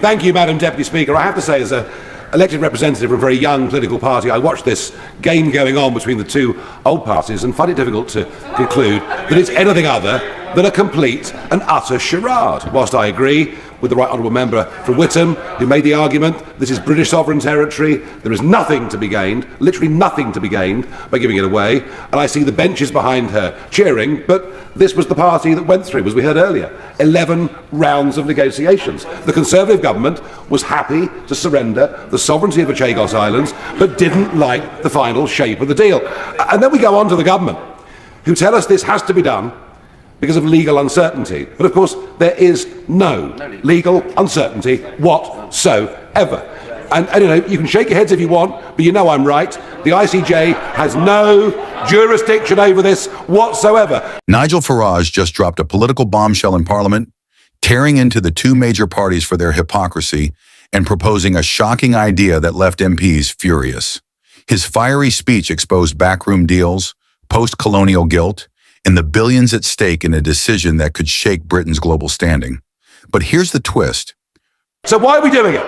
Thank you, Madam Deputy Speaker. I have to say, as an elected representative of a very young political party, I watched this game going on between the two old parties and find it difficult to conclude that it's anything other than a complete and utter charade. Whilst I agree with the right honourable member from Whittam, who made the argument this is British sovereign territory, there is nothing to be gained, literally nothing to be gained by giving it away, and I see the benches behind her cheering, but this was the party that went through, as we heard earlier, 11 rounds of negotiations. The Conservative government was happy to surrender the sovereignty of the Chagos Islands, but didn't like the final shape of the deal. And then we go on to the government, who tell us this has to be done because of legal uncertainty. But of course, there is no legal uncertainty whatsoever. And you know, you can shake your heads if you want, but you know I'm right. The ICJ has no jurisdiction over this whatsoever. Nigel Farage just dropped a political bombshell in Parliament, tearing into the two major parties for their hypocrisy and proposing a shocking idea that left MPs furious. His fiery speech exposed backroom deals, post-colonial guilt, and the billions at stake in a decision that could shake Britain's global standing. But here's the twist. So why are we doing it?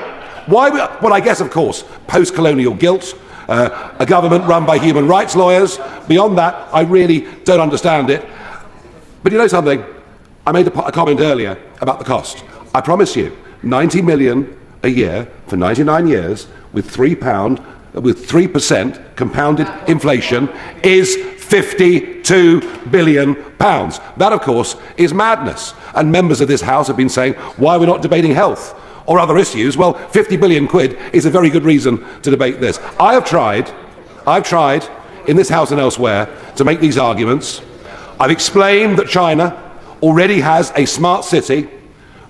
Well, I guess, of course, post-colonial guilt, a government run by human rights lawyers. Beyond that, I really don't understand it. But you know something? I made a comment earlier about the cost. I promise you, 90 million a year for 99 years with £3% compounded inflation is £52 billion. That, of course, is madness. And members of this House have been saying, why are we not debating health or other issues? Well, 50 billion quid is a very good reason to debate this. I've tried in this House and elsewhere to make these arguments. I've explained that China already has a smart city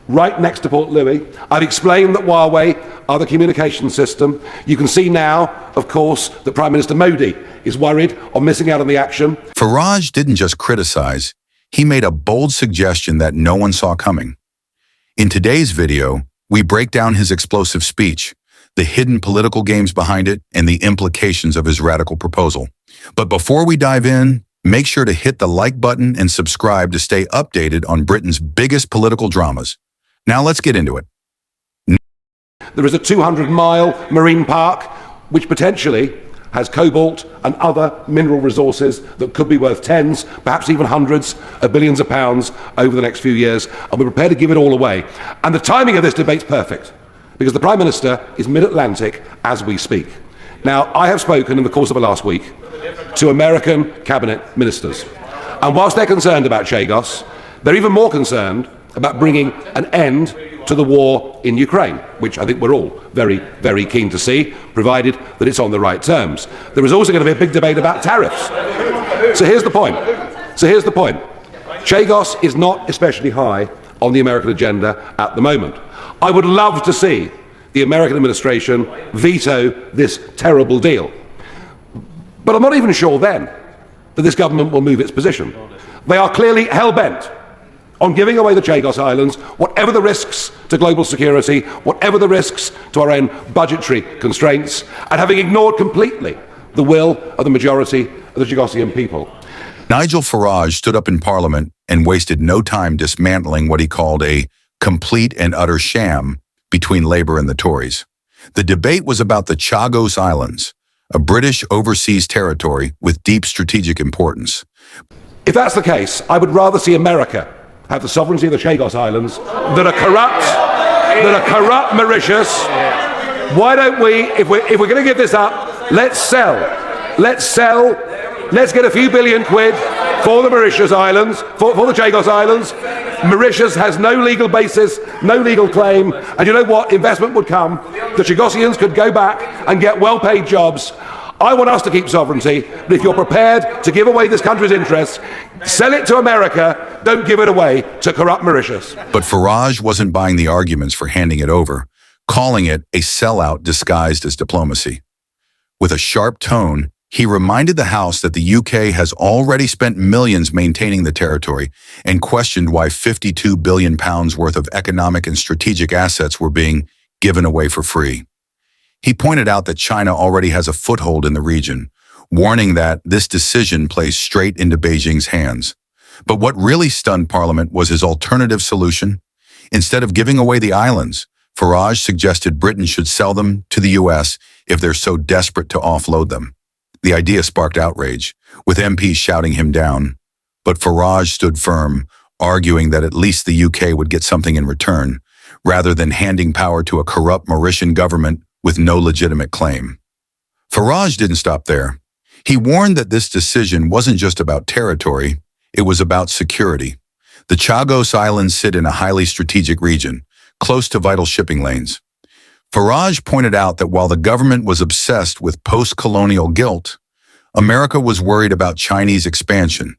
right next to Port Louis. I've explained that Huawei are the communication system. You can see now, of course, that Prime Minister Modi is worried on missing out on the action. Farage didn't just criticize, he made a bold suggestion that no one saw coming. In today's video, we break down his explosive speech, the hidden political games behind it, and the implications of his radical proposal. But before we dive in, make sure to hit the like button and subscribe to stay updated on Britain's biggest political dramas. Now let's get into it. There is a 200-mile marine park which potentially has cobalt and other mineral resources that could be worth tens, perhaps even hundreds of billions of pounds over the next few years, and we're prepared to give it all away. And the timing of this debate's perfect, because the Prime Minister is mid-Atlantic as we speak. Now, I have spoken in the course of the last week to American cabinet ministers, and whilst they're concerned about Chagos, they're even more concerned about bringing an end to the war in Ukraine, which I think we're all very, very keen to see, provided that it's on the right terms. There is also going to be a big debate about tariffs. So here's the point. Chagos is not especially high on the American agenda at the moment. I would love to see the American administration veto this terrible deal. But I'm not even sure then that this government will move its position. They are clearly hell-bent on giving away the Chagos Islands, whatever the risks to global security, whatever the risks to our own budgetary constraints, and having ignored completely the will of the majority of the Chagosian people. Nigel Farage stood up in Parliament and wasted no time dismantling what he called a complete and utter sham between Labour and the Tories. The debate was about the Chagos Islands, a British overseas territory with deep strategic importance. If that's the case, I would rather see America have the sovereignty of the Chagos Islands that are corrupt Mauritius. Why don't we, if we're going to give this up, let's sell, let's get a few billion quid for the Mauritius Islands, for the Chagos Islands. Mauritius has no legal basis, no legal claim, and you know what? Investment would come. The Chagosians could go back and get well-paid jobs. I want us to keep sovereignty, but if you're prepared to give away this country's interests, sell it to America, don't give it away to corrupt Mauritius. But Farage wasn't buying the arguments for handing it over, calling it a sellout disguised as diplomacy. With a sharp tone, he reminded the House that the UK has already spent millions maintaining the territory and questioned why £52 billion worth of economic and strategic assets were being given away for free. He pointed out that China already has a foothold in the region, warning that this decision plays straight into Beijing's hands. But what really stunned Parliament was his alternative solution. Instead of giving away the islands, Farage suggested Britain should sell them to the US if they're so desperate to offload them. The idea sparked outrage, with MPs shouting him down. But Farage stood firm, arguing that at least the UK would get something in return, rather than handing power to a corrupt Mauritian government with no legitimate claim. Farage didn't stop there. He warned that this decision wasn't just about territory, it was about security. The Chagos Islands sit in a highly strategic region, close to vital shipping lanes. Farage pointed out that while the government was obsessed with post-colonial guilt, America was worried about Chinese expansion,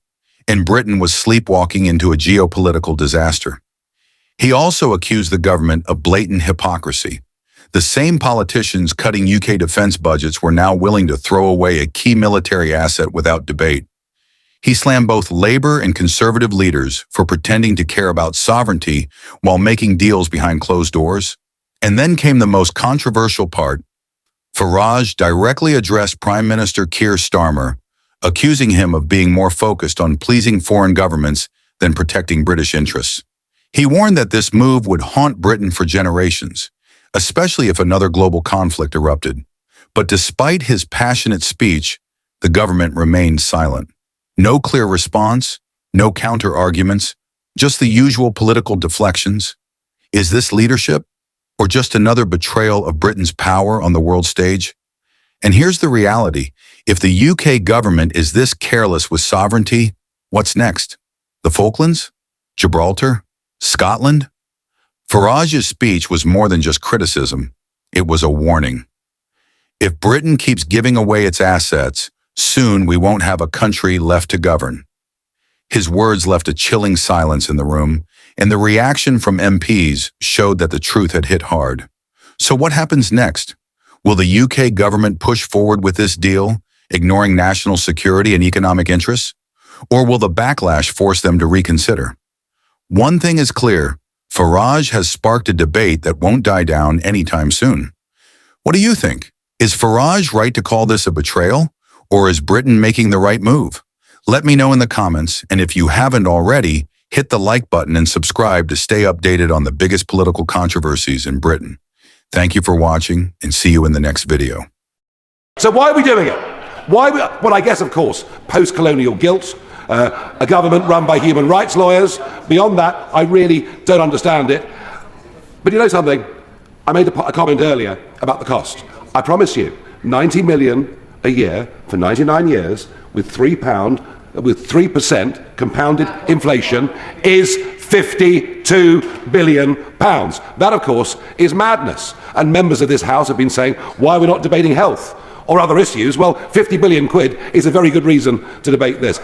and Britain was sleepwalking into a geopolitical disaster. He also accused the government of blatant hypocrisy. The same politicians cutting UK defense budgets were now willing to throw away a key military asset without debate. He slammed both Labour and Conservative leaders for pretending to care about sovereignty while making deals behind closed doors. And then came the most controversial part. Farage directly addressed Prime Minister Keir Starmer, accusing him of being more focused on pleasing foreign governments than protecting British interests. He warned that this move would haunt Britain for generations, especially if another global conflict erupted. But despite his passionate speech, the government remained silent. No clear response, no counter-arguments, just the usual political deflections. Is this leadership, or just another betrayal of Britain's power on the world stage? And here's the reality. If the UK government is this careless with sovereignty, what's next? The Falklands? Gibraltar? Scotland? Farage's speech was more than just criticism. It was a warning. If Britain keeps giving away its assets, soon we won't have a country left to govern. His words left a chilling silence in the room, and the reaction from MPs showed that the truth had hit hard. So what happens next? Will the UK government push forward with this deal, ignoring national security and economic interests? Or will the backlash force them to reconsider? One thing is clear, Farage has sparked a debate that won't die down anytime soon. What do you think? Is Farage right to call this a betrayal? Or is Britain making the right move? Let me know in the comments, and if you haven't already, hit the like button and subscribe to stay updated on the biggest political controversies in Britain. Thank you for watching, and see you in the next video. So why are we doing it? Well, I guess, of course, post-colonial guilt, a government run by human rights lawyers. Beyond that, I really don't understand it. But you know something? I made a comment earlier about the cost. I promise you, 90 million a year for 99 years with £3% compounded inflation is £52 billion. That, of course, is madness. And members of this House have been saying, why are we not debating health or other issues? Well, 50 billion quid is a very good reason to debate this.